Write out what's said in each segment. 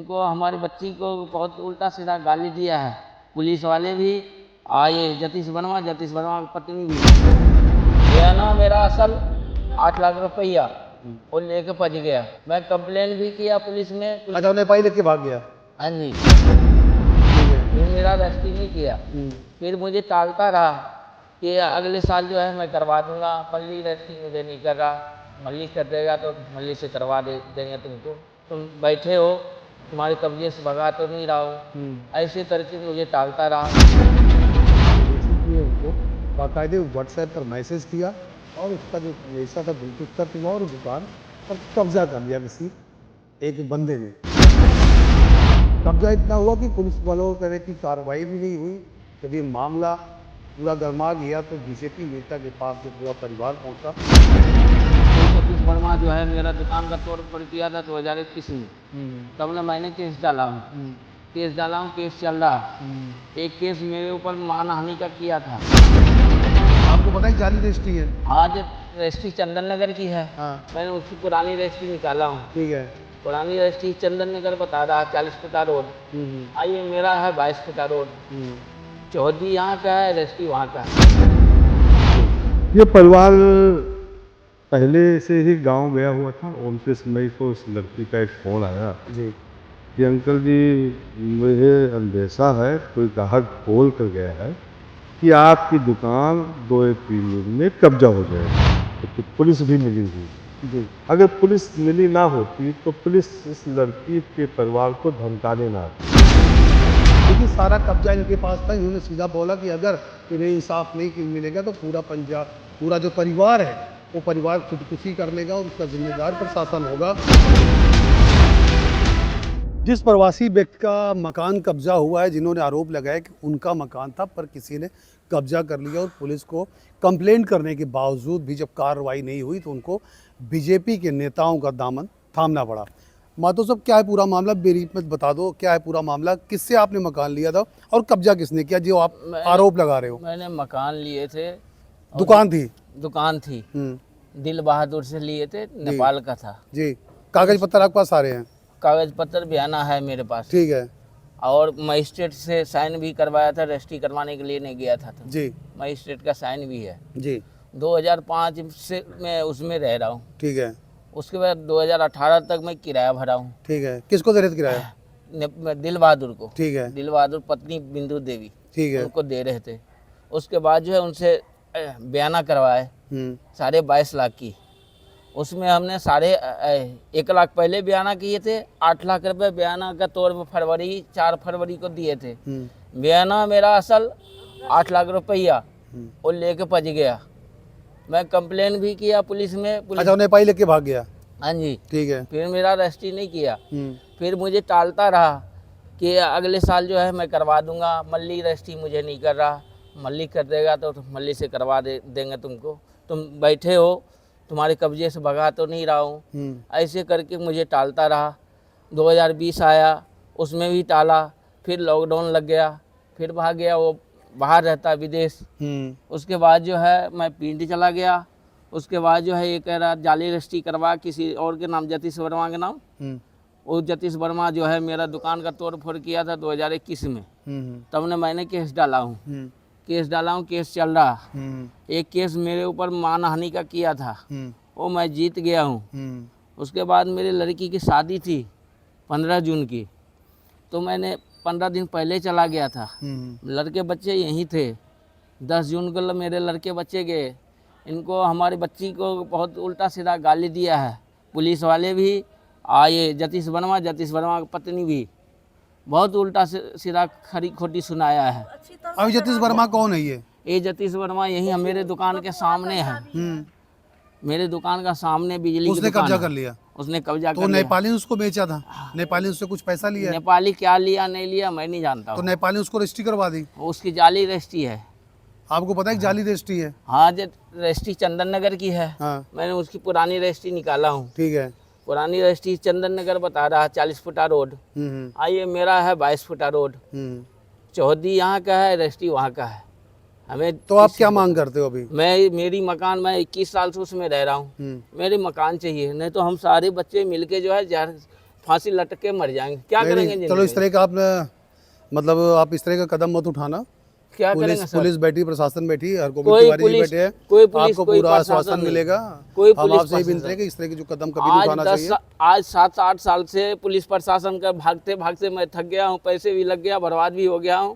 इनको हमारी बच्ची को बहुत उल्टा सीधा गाली दिया है। पुलिस वाले भी आए, जतीश वर्मा की पत्नी भी। यह ना मेरा असल 8 लाख रुपया वो लेके भज गया। मैं कंप्लेन भी किया पुलिस में। अच्छा, नेपाली लेके भाग गया। हाँ जी, फिर मेरा रजिस्ट्री नहीं किया। फिर मुझे टालता रहा कि अगले साल जो है मैं करवा दूंगा, मल्ली रजिस्ट्री मुझे नहीं कर रहा, मल्ली कर देगा तो मल्ली से करवा देंगे तुमको, तुम बैठे हो, तुम्हारे कब्जे से भगा तो नहीं रहा हूँ। ऐसे तरीके से मुझे टालता रहा। उनको बाकायदे व्हाट्सएप पर मैसेज किया और उसका जो ऐसा था बिल्कुल तक और दुकान पर कब्जा कर लिया किसी एक बंदे ने। कब्जा इतना हुआ कि पुलिस वालों तरह की कार्रवाई भी नहीं हुई। जब ये मामला पूरा गरमा गया तो बीजेपी नेता के पास जो पूरा परिवार पहुंचा। जतीश वर्मा जो है मेरा दुकान का तोड़ फोड़ किया था 2021 में, तब ना मैंने केस डाला हूँ। केस चल रहा। एक केस मेरे ऊपर मानहानि का किया था। आपको पता है जाली रजिस्ट्री है? आज रजिस्ट्री चंदन नगर की है। हाँ। मैंने उसकी पुरानी रजिस्ट्री निकाला हूँ। ठीक है। पुरानी रजिस्ट्री चंदन नगर बता रहा 40 फुटा रोड। आइए मेरा है 22 फुटा रोड। चौधरी यहाँ का है, रजिस्ट्री वहाँ का है। ये परिवार पहले से ही गांव गया हुआ था। 29 मई को उस लड़की का एक फोन आया जी कि अंकल जी मुझे अंदेशा है, कोई ग्राहक बोल कर गया है कि आपकी दुकान 2 अप्रैल में कब्जा हो जाएगा। तो पुलिस भी मिली हुई। जी। अगर पुलिस मिली ना होती तो पुलिस इस लड़की के परिवार को धमकाने ना आती। क्योंकि सारा कब्जा इनके पास था। इन्होंने सीधा बोला कि अगर इन्हें इंसाफ नहीं मिलेगा तो पूरा जो परिवार है वो परिवार खुदकुशी कर लेगा और उसका जिम्मेदार प्रशासन होगा। जिस प्रवासी व्यक्ति का मकान कब्जा हुआ है, जिन्होंने आरोप लगाया कि उनका मकान था पर किसी ने कब्जा कर लिया और पुलिस को कंप्लेंट करने के बावजूद भी जब कार्रवाई नहीं हुई तो उनको बीजेपी के नेताओं का दामन थामना पड़ा। मातो साहब, क्या है पूरा मामला? ब्रीफ में बता दो, क्या है पूरा मामला? किससे आपने मकान लिया था और कब्जा किसने किया जो आप आरोप लगा रहे हो? मैंने मकान लिए थे। दुकान थी। दिल बहादुर से लिए थे, नेपाल का था जी। कागज पत्तर आपके पास सारे हैं? कागज पत्र बयाना है मेरे पास। ठीक है। और मजिस्ट्रेट से साइन भी करवाया था, रजिस्ट्री करवाने के लिए नहीं गया था तो जी। मजिस्ट्रेट का साइन भी है जी। 2005 से मैं उसमें रह रहा हूँ। ठीक है। उसके बाद 2018 तक मैं किराया भरा हूँ। ठीक है। किसको दे रहे थे किराया? दिल बहादुर को। ठीक है। दिल बहादुर पत्नी बिंदु देवी। ठीक है। उनको दे रहे थे। उसके बाद जो है उनसे बयाना करवाए 22.5 लाख की। उसमें हमने 1.5 लाख पहले बयाना किए थे। 8 लाख रुपए बयाना का तौर पर 4 फरवरी को दिए थे। बयाना मेरा असल 8 लाख रुपया वो लेके भज गया। मैं कंप्लेन भी किया पुलिस में। अच्छा, नेपाली लेके भाग गया? हाँ जी। ठीक है। फिर मेरा रजिस्ट्री नहीं किया। फिर मुझे टालता रहा कि अगले साल जो है मैं करवा दूंगा, मल्ली रजिस्ट्री मुझे नहीं कर रहा, मल्ली कर देगा तो मल्ली से करवा देंगे तुमको, तुम बैठे हो, तुम्हारे कब्जे से भगा तो नहीं रहा हूँ। ऐसे करके मुझे टालता रहा। 2020 आया, उसमें भी टाला। फिर लॉकडाउन लग गया, फिर भाग गया। वो बाहर रहता विदेश। उसके बाद जो है मैं पिंडी चला गया। उसके बाद जो है ये कह रहा जाली रजिस्ट्री करवा किसी और के नाम, जतीश वर्मा के नाम। वो जतीश वर्मा जो है मेरा दुकान का तोड़ फोड़ किया था 2021 में। तब ने मैंने केस डाला हूँ। केस चल रहा। एक केस मेरे ऊपर मानहानि का किया था, वो मैं जीत गया हूँ। उसके बाद मेरी लड़की की शादी थी 15 जून की, तो मैंने 15 दिन पहले चला गया था। लड़के बच्चे यहीं थे। 10 जून को मेरे लड़के बच्चे गए। इनको हमारी बच्ची को बहुत उल्टा सीधा गाली दिया है। पुलिस वाले भी आए, जतीश वर्मा की पत्नी भी बहुत उल्टा सीधा खरी खोटी सुनाया है। अभी जतीश वर्मा कौन है ये जतीश वर्मा यही मेरे दुकान के सामने है। मेरे दुकान का सामने बिजली उसने कब्जा कर लिया। उसने कब्जा तो कर लिया। नेपाली ने उसको बेचा था? नेपाली ने उससे कुछ पैसा लिया? नेपाली क्या लिया नहीं लिया मैं नहीं जानता। तो नेपाली उसको रजिस्ट्री करवा दी? उसकी जाली रजिस्ट्री है। आपको पता है कि जाली रजिस्ट्री है? हाँ, रजिस्ट्री चंदन नगर की है। हाँ। मैंने उसकी पुरानी रजिस्ट्री निकाला हूँ। ठीक है। पुरानी रजिस्ट्री चंदन नगर बता रहा 40 फुटा रोड। आइए मेरा है 22 फुटा रोड। चौधरी यहाँ का है, रजिस्ट्री वहाँ का है। हमें तो आप क्या मांग करते हो अभी? मेरी मकान, मैं 21 साल से उसमें रह रहा हूँ। मेरे मकान चाहिए, नहीं तो हम सारे बच्चे मिलके जो है फांसी लटक के मर जाएंगे, क्या नहीं, करेंगे नहीं, चलो इस जिंदगी तरह का आप मतलब आप इस तरह का कदम मत उठाना। क्या करेंगे सर? पुलिस बैठी, प्रशासन बैठी, हर गोविंद कोई तिवारी जी पुलिस, बैठे हैं, कोई पुलिस, आपको कोई पूरा प्रशासन आश्वासन नहीं, मिलेगा। कोई हम पुलिस आपसे ही विनती प्रशासन। है कि इस तरह के जो कदम कभी नहीं उठाना चाहिए। आज 7-8 साल से पुलिस प्रशासन का भागते भागते मैं थक गया हूँ, पैसे भी लग गया, बर्बाद भी हो गया हूँ,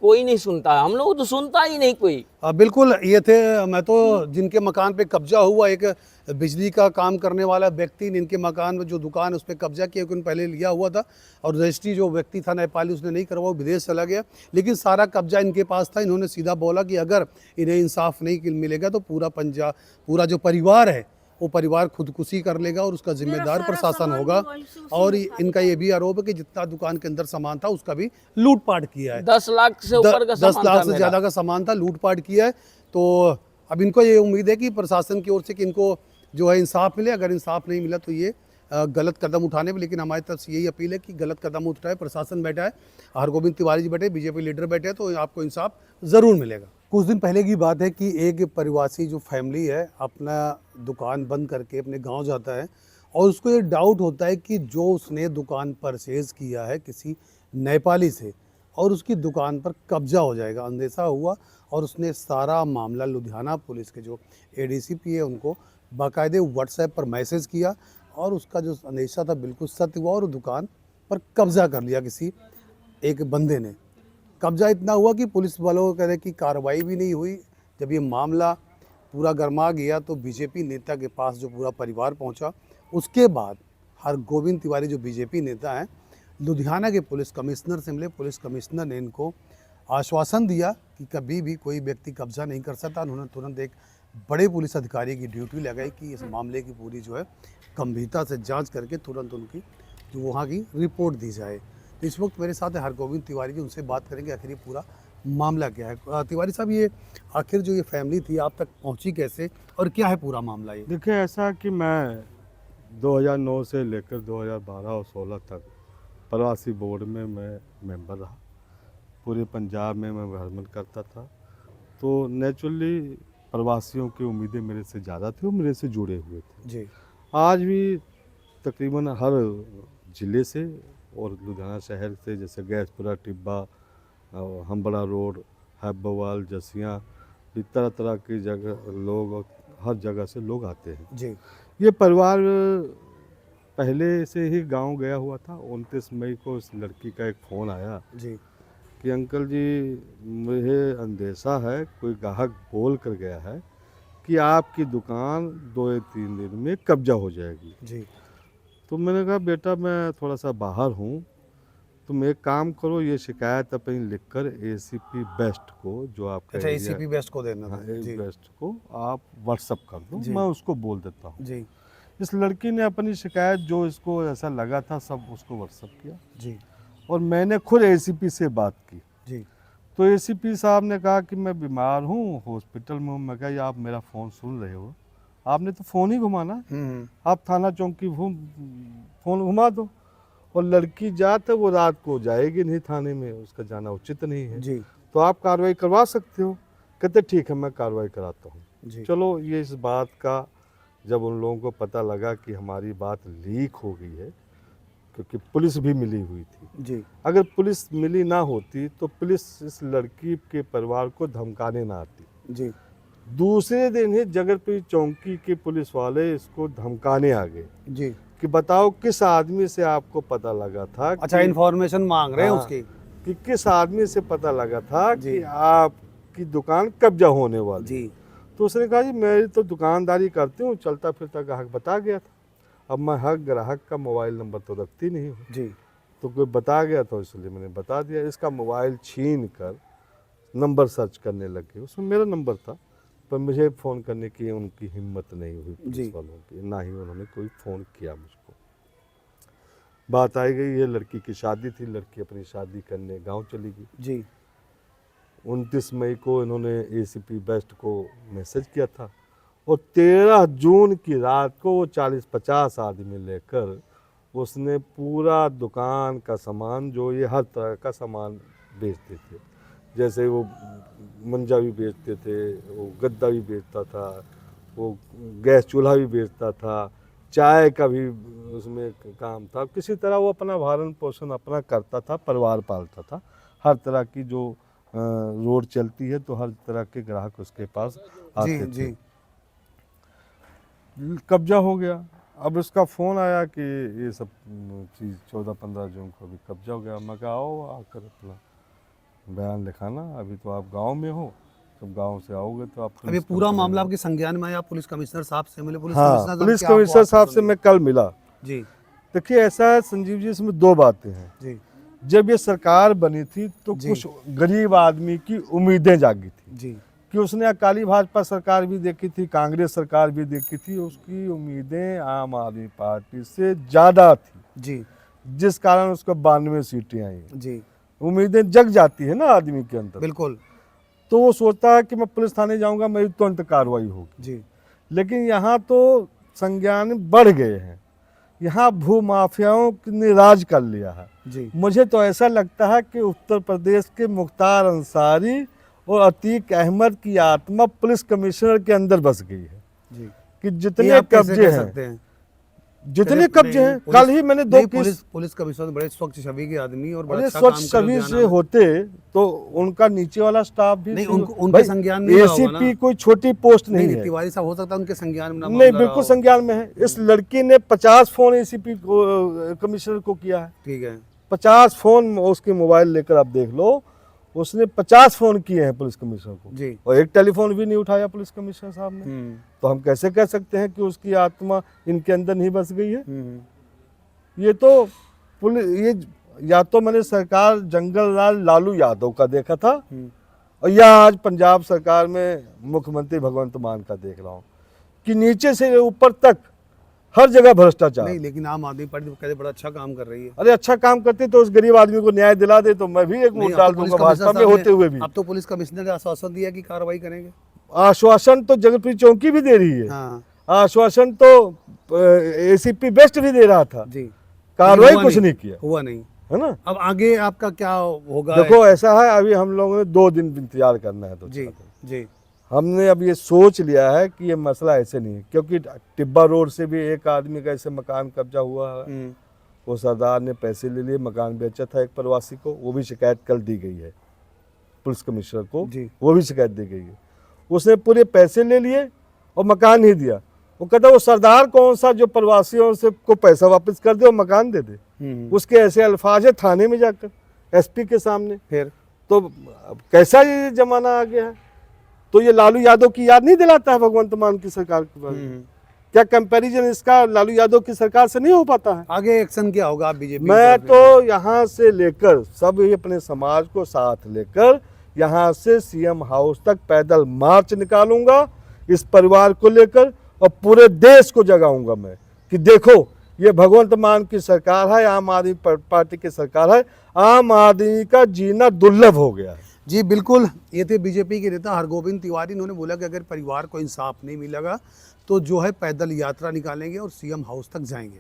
कोई नहीं सुनता, हम लोग तो सुनता ही नहीं कोई। बिल्कुल ये थे, मैं तो जिनके मकान पे कब्जा हुआ, एक बिजली का काम करने वाला व्यक्ति ने इनके मकान में जो दुकान उस पर कब्जा किया, क्योंकि पहले लिया हुआ था और रजिस्ट्री जो व्यक्ति था नेपाली उसने नहीं करवा, वो विदेश चला गया, लेकिन सारा कब्जा इनके पास था। इन्होंने सीधा बोला कि अगर इन्हें इंसाफ नहीं मिलेगा तो पूरा जो परिवार है वो परिवार खुदकुशी कर लेगा और उसका जिम्मेदार प्रशासन होगा। और इनका ये भी आरोप है कि जितना दुकान के अंदर सामान था उसका भी लूटपाट किया है। 10 लाख से ऊपर का 10 सामान लाख था से मेरा। ज़्यादा का सामान था, लूटपाट किया है। तो अब इनको ये उम्मीद है कि प्रशासन की ओर से कि इनको जो है इंसाफ मिले। अगर इंसाफ नहीं मिला तो ये गलत कदम उठाने में, लेकिन हमारी तरफ से यही अपील है कि गलत कदम उठाए। प्रशासन बैठा है, हरगोविंद तिवारी जी बैठे, बीजेपी लीडर बैठे हैं, तो आपको इंसाफ ज़रूर मिलेगा। कुछ दिन पहले की बात है कि एक प्रवासी जो फैमिली है अपना दुकान बंद करके अपने गांव जाता है और उसको ये डाउट होता है कि जो उसने दुकान परचेज किया है किसी नेपाली से और उसकी दुकान पर कब्जा हो जाएगा, अंदेशा हुआ और उसने सारा मामला लुधियाना पुलिस के जो एडीसीपी है उनको बाकायदे व्हाट्सएप पर मैसेज किया और उसका जो अंदेशा था बिल्कुल सत्य हुआ और दुकान पर कब्जा कर लिया किसी एक बंदे ने। कब्जा इतना हुआ कि पुलिस वालों को कह रहे कि कार्रवाई भी नहीं हुई। जब ये मामला पूरा गर्मा गया तो बीजेपी नेता के पास जो पूरा परिवार पहुंचा, उसके बाद हरगोविंद तिवारी जो बीजेपी नेता हैं लुधियाना के पुलिस कमिश्नर से मिले। पुलिस कमिश्नर ने इनको आश्वासन दिया कि कभी भी कोई व्यक्ति कब्जा नहीं कर सकता। उन्होंने तुरंत एक बड़े पुलिस अधिकारी की ड्यूटी लगाई कि इस मामले की पूरी जो है गंभीरता से जांच करके तुरंत उनकी जो वहाँ की रिपोर्ट दी जाए। तो इस वक्त मेरे साथ है हरगोविंद तिवारी जी, उनसे बात करेंगे आखिर ये पूरा मामला क्या है। तिवारी साहब, ये आखिर जो ये फैमिली थी आप तक पहुंची कैसे और क्या है पूरा मामला ये? देखिए, ऐसा कि मैं 2009 से लेकर 2012 और 16 तक प्रवासी बोर्ड में मैं मेंबर रहा। पूरे पंजाब में मैं भ्रमण करता था, तो नेचुरली प्रवासियों की उम्मीदें मेरे से ज़्यादा थी, वो मेरे से जुड़े हुए थे। जी आज भी तकरीबन हर ज़िले से और लुधियाना शहर से, जैसे गैसपुरा, टिब्बा, हम्बड़ा रोड, हैब्बोवाल, जसियाँ, इस तरह तरह की जगह लोग, हर जगह से लोग आते हैं। जी ये परिवार पहले से ही गांव गया हुआ था। 29 मई को इस लड़की का एक फ़ोन आया जी कि अंकल जी, मुझे अंदेशा है, कोई ग्राहक बोल कर गया है कि आपकी दुकान 2-3 दिन में कब्जा हो जाएगी। जी तो मैंने कहा, बेटा मैं थोड़ा सा बाहर हूँ, तुम एक काम करो, ये शिकायत अपनी लिखकर एसीपी बेस्ट को, जो आपका अच्छा, एरिया, एसीपी बेस्ट को देना था। हाँ, जी बेस्ट को आप व्हाट्सअप कर दो, जी। मैं उसको बोल देता हूँ। जी इस लड़की ने अपनी शिकायत जो इसको ऐसा लगा था सब उसको व्हाट्सअप किया जी और मैंने खुद एसीपी से बात की। जी तो एसीपी साहब ने कहा कि मैं बीमार हूँ, हॉस्पिटल में हूँ। मैं कहा, ये आप मेरा फ़ोन सुन रहे हो, आपने तो फ़ोन ही घुमाना, आप थाना चौकी फ़ोन घुमा दो। और लड़की जात है, वो रात को जाएगी नहीं थाने में, उसका जाना उचित नहीं है, जी तो आप कार्रवाई करवा सकते हो। कहते ठीक है, मैं कार्रवाई कराता हूँ। जी चलो, ये इस बात का जब उन लोगों को पता लगा कि हमारी बात लीक हो गई है, क्योंकि पुलिस भी मिली हुई थी, जी अगर पुलिस मिली ना होती तो पुलिस इस लड़की के परिवार को धमकाने ना आती। जी दूसरे दिन ही जगरपुरी चौकी के पुलिस वाले इसको धमकाने आ गए जी कि बताओ किस आदमी से आपको पता लगा था। अच्छा, इन्फॉर्मेशन मांग रहे हैं हाँ, उसकी। कि किस आदमी से पता लगा था जी। कि आपकी दुकान कब्जा होने वाली। जी तो उसने कहा, जी मेरी तो दुकानदारी करती हूँ, चलता फिरता ग्राहक बता गया था। अब मैं हर ग्राहक का मोबाइल नंबर तो रखती नहीं हूँ, जी तो कोई बता गया तो इसलिए मैंने बता दिया। इसका मोबाइल छीन कर नंबर सर्च करने लगे, उसमें मेरा नंबर था, पर मुझे फ़ोन करने की उनकी हिम्मत नहीं हुई जी। पुलिस वालों की, ना ही उन्होंने कोई फ़ोन किया मुझको। बात आई गई, ये लड़की की शादी थी, लड़की अपनी शादी करने गांव चली गई। जी 29 मई को इन्होंने एसीपी बेस्ट को मैसेज किया था और 13 जून की रात को वो 40-50 आदमी लेकर उसने पूरा दुकान का सामान, जो ये हर तरह का सामान बेचते थे, जैसे वो मंजा भी बेचते थे, वो गद्दा भी बेचता था, वो गैस चूल्हा भी बेचता था, चाय का भी उसमें काम था। किसी तरह वो अपना भरण पोषण अपना करता था, परिवार पालता था। हर तरह की जो रोड चलती है तो हर तरह के ग्राहक उसके पास आते थे। जी कब्जा हो गया। अब इसका फ़ोन आया कि ये सब चीज़ 14-15 जून को अभी कब्जा हो गया। मैं कहा आओ आकर अपना बयान लिखाना, अभी तो आप गांव में हो, जब गांव से आओगे तो आप अब ये पूरा मामला आपके संज्ञान में आया? आप पुलिस कमिश्नर साहब से मिले? पुलिस हाँ, कमिश्नर साहब पुलिस क्या आपको कमिश्नर साहब आश्वासन से मैं कल मिला। जी देखिए ऐसा है संजीव जी, इसमें दो बातें हैं। जी जब ये सरकार बनी थी तो जी। कुछ गरीब आदमी की उम्मीदें जागी थी जी कि उसने अकाली भाजपा सरकार भी देखी थी, कांग्रेस सरकार भी देखी थी, उसकी उम्मीदें आम आदमी पार्टी से ज़्यादा थी, जी जिस कारण उसको 92 सीटें आई। जी उम्मीदें जग जाती है ना आदमी के अंदर, बिल्कुल तो वो सोचता है कि मैं पुलिस थाने जाऊंगा, मेरी तुरंत कार्रवाई होगी। जी लेकिन यहाँ तो संज्ञान बढ़ गए हैं, यहाँ भू माफियाओं ने राज कर लिया है। जी मुझे तो ऐसा लगता है कि उत्तर प्रदेश के मुख्तार अंसारी और अतीक अहमद की आत्मा पुलिस कमिश्नर के अंदर बस गई है जी कि ये जितने आप कैसे कब्जे कह हैं, सकते हैं? जितने चलिए, कब्जे नहीं, हैं, कल ही मैंने दो नहीं, केस, पुलिस कमिश्नर बड़े स्वच्छ छवि के आदमी और बड़ा अरे अच्छा स्वच्छ काम कर छवि रहे से हैं। होते तो उनका नीचे वाला स्टाफ भी नहीं, उनके संज्ञान में रहा होगा ना। एसीपी कोई छोटी पोस्ट नहीं नहीं है। तिवारी साहब हो सकता है उनके संज्ञान में ना नहीं, मामला रहा बिल्कुल हो। संज्ञान में है। इस लड़की ने 50 फोन एसीपी कमिश्नर को किया है। ठीक है 50 फोन उसके मोबाइल लेकर आप देख लो, उसने 50 फोन किए हैं पुलिस कमिश्नर को, जी और एक टेलीफोन भी नहीं उठाया पुलिस कमिश्नर साहब ने। हम्म तो हम कैसे कह सकते हैं कि उसकी आत्मा इनके अंदर नहीं बस गई है? हम्म ये तो पुलिस, ये या तो मैंने सरकार जंगल राज लालू यादव का देखा था, हम्म। और या आज पंजाब सरकार में मुख्यमंत्री भगवंत मान का देख रहा हूँ कि नीचे से ऊपर तक हर जगह भ्रष्टाचार। नहीं लेकिन आम आदमी पार्टी तो कहते बड़ा अच्छा काम कर रही है। अरे अच्छा काम करते तो उस गरीब आदमी को न्याय दिला दे तो मैं भी एक वोट नहीं, डाल अब तो पुलिस दूंगा कमिश्नर भाजपा में साहब होते ने- हुए भी। अब तो पुलिस कमिश्नर ने आश्वासन दिया कि कार्रवाई करेंगे। आश्वासन तो जगतप्रीत चौकी भी दे रही है, हाँ आश्वासन तो एसीपी बेस्ट भी दे रहा था, जी कार्रवाई हुआ कुछ नहीं किया, हुआ नहीं। है ना। अब आगे आपका क्या होगा? देखो ऐसा है, अभी हम लोगों ने 2 दिन इंतजार करना है। तो जी जी हमने अब ये सोच लिया है कि ये मसला ऐसे नहीं है, क्योंकि टिब्बा रोड से भी एक आदमी का ऐसे मकान कब्जा हुआ है। वो सरदार ने पैसे ले लिए, मकान बेचा था एक प्रवासी को, वो भी शिकायत कल दी गई है पुलिस कमिश्नर को, जी वो भी शिकायत दी गई है। उसने पूरे पैसे ले लिए और मकान नहीं दिया। वो कहता वो सरदार कौन सा जो प्रवासियों से को पैसा वापस कर दे और मकान दे दे। उसके ऐसे अल्फाज है थाने में जाकर एसपी के सामने। फिर तो अब कैसा ये जमाना आ गया है? तो ये लालू यादव की याद नहीं दिलाता है भगवंत मान की सरकार के बारे में? क्या कंपैरिजन इसका लालू यादव की सरकार से नहीं हो पाता है? आगे एक्शन क्या होगा आप बीजेपी? मैं तो यहाँ से लेकर सब अपने समाज को साथ लेकर यहाँ से सीएम हाउस तक पैदल मार्च निकालूंगा इस परिवार को लेकर, और पूरे देश को जगाऊंगा मैं कि देखो ये भगवंत मान की सरकार है, आम आदमी पार्टी की सरकार है, आम आदमी का जीना दुर्लभ हो गया है। जी बिल्कुल, ये थे बीजेपी के नेता हरगोविंद तिवारी। इन्होंने बोला कि अगर परिवार को इंसाफ नहीं मिलेगा तो जो है पैदल यात्रा निकालेंगे और सीएम हाउस तक जाएंगे।